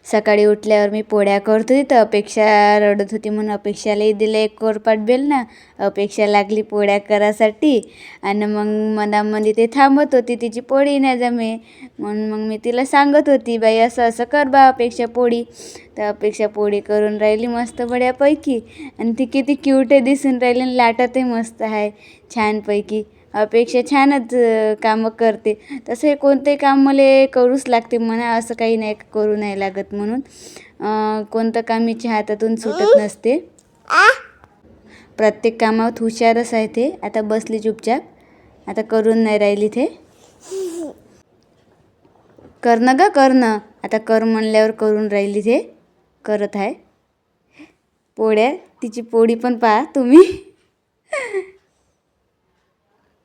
सकाळी उठल्यावर मी पोळ्या करत होती तर अपेक्षा रडत होती म्हणून अपेक्षालाही दिलं एक कोरपाट बेलना. अपेक्षा लागली पोळ्या करायसाठी आणि मग मधामध्ये ते थांबत होती, तिची पोळी नाही जमे. म्हणून मग मी तिला सांगत होती, बाई असं असं कर बा अपेक्षा पोळी. तर अपेक्षा पोळी करून राहिली मस्त बड्यापैकी. आणि ती किती क्यूट आहे दिसून राहिली आणि लाटतही मस्त आहे छानपैकी. अपेक्षा छानच कामं करते. तसं हे कोणतेही काम मला करूच लागते म्हणा, असं काही नाही करू नाही लागत म्हणून. कोणतं काम हिच्या हातातून सुटत नसते. प्रत्येक कामात हुशारच आहे ते. आता बसली चुपचाप, आता करून नाही राहिली ते. करणं ग करणं, आता कर म्हणल्यावर करून राहिली ते, करत आहे पोळ्या. तिची पोळी पण पहा तुम्ही.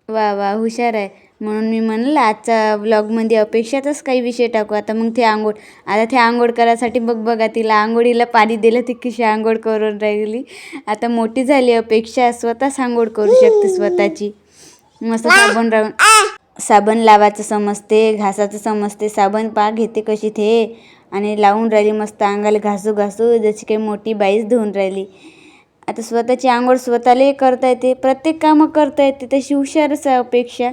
वा वा हुशार आहे. म्हणून मी म्हणलं आजचा व्लॉगमध्ये अपेक्षाचाच काही विषय टाकू. आता मग ते आता ते आंघोळ करायसाठी बघा तिला आंघोळीला पाणी दिलं, ती कशी आंघोळ करून राहिली. आता मोठी झाली अपेक्षा, स्वतःच आंघोळ करू शकते स्वतःची. मस्त साबण लावायचं समजते, घासाचं समजते. साबण पा घेते कशी ते आणि लावून राहिली मस्त अंगाला घासू घासू, जशी काही मोठी बाईच धुवून राहिली. आता स्वतःची आंघोळ स्वतःलाही करता येते, प्रत्येक कामं करता येते. तशी हुशारच आहे अपेक्षा.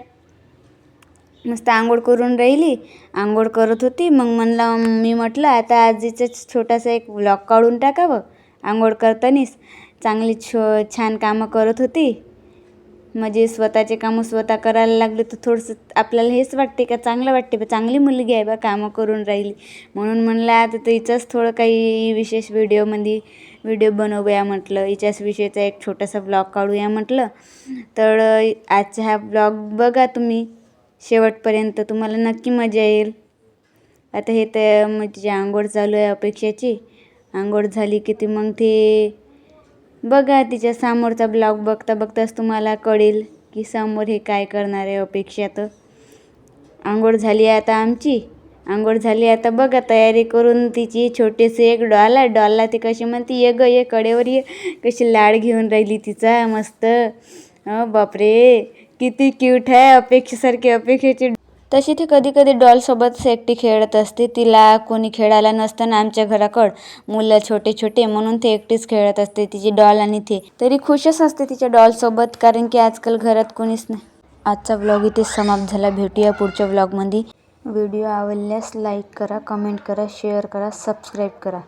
मस्त आंघोळ करून राहिली, आंघोळ करत होती. मग मी म्हटलं आता आजीचा छोटासा एक व्लॉग काढून टाकावं. आंघोळ करतानीच चांगली छान कामं करत होती. म्हणजे स्वतःचे कामं स्वतः करायला लागले तर थोडंसं आपल्याला हेच वाटते का चांगलं वाटते बा, चांगली मुलगी आहे बा, कामं करून राहिली. म्हणून म्हणलं आता तर हिचंच थोडं काही विशेष व्हिडिओ बनवूया म्हटलं. हिच्याच विषयीचा एक छोटासा ब्लॉग काढूया म्हटलं. तर आजचा हा ब्लॉग बघा तुम्ही शेवटपर्यंत, तुम्हाला नक्की मजा येईल. आता हे तर मग तिची आंघोळ चालू आहे अपेक्षाची. आंघोळ झाली की ती मग ते बघा तिच्या समोरचा ब्लॉग बघता बघताच तुम्हाला कळेल की समोर हे काय करणार आहे अपेक्षा. तर आंघोळ झाली आहे आता आमची. आंघोळ झाली आता बघा तयारी करून तिची छोटीशी एक डॉलला ती कशी म्हणते ये ग ये कडेवर ये, कशी लाड घेऊन राहिली तिचा मस्त. बापरे किती क्यूट आहे अपेक्षेसारखी. अपेक्षेची तशी ती कधी कधी डॉलसोबत एकटी खेळत असते. तिला कोणी खेळायला नसतं ना आमच्या घराकडं, मुलं छोटे छोटे, म्हणून ती एकटीच खेळत असते तिची डॉल. आणि ते तरी खुशच असते तिच्या डॉलसोबत, कारण की आजकाल घरात कोणीच नाही. आजचा व्लॉग इथे समाप्त झाला. भेटूया पुढच्या व्लॉगमध्ये. व्हिडिओ आवडल्यास लाईक करा, कमेंट करा, शेअर करा, सबस्क्राईब करा.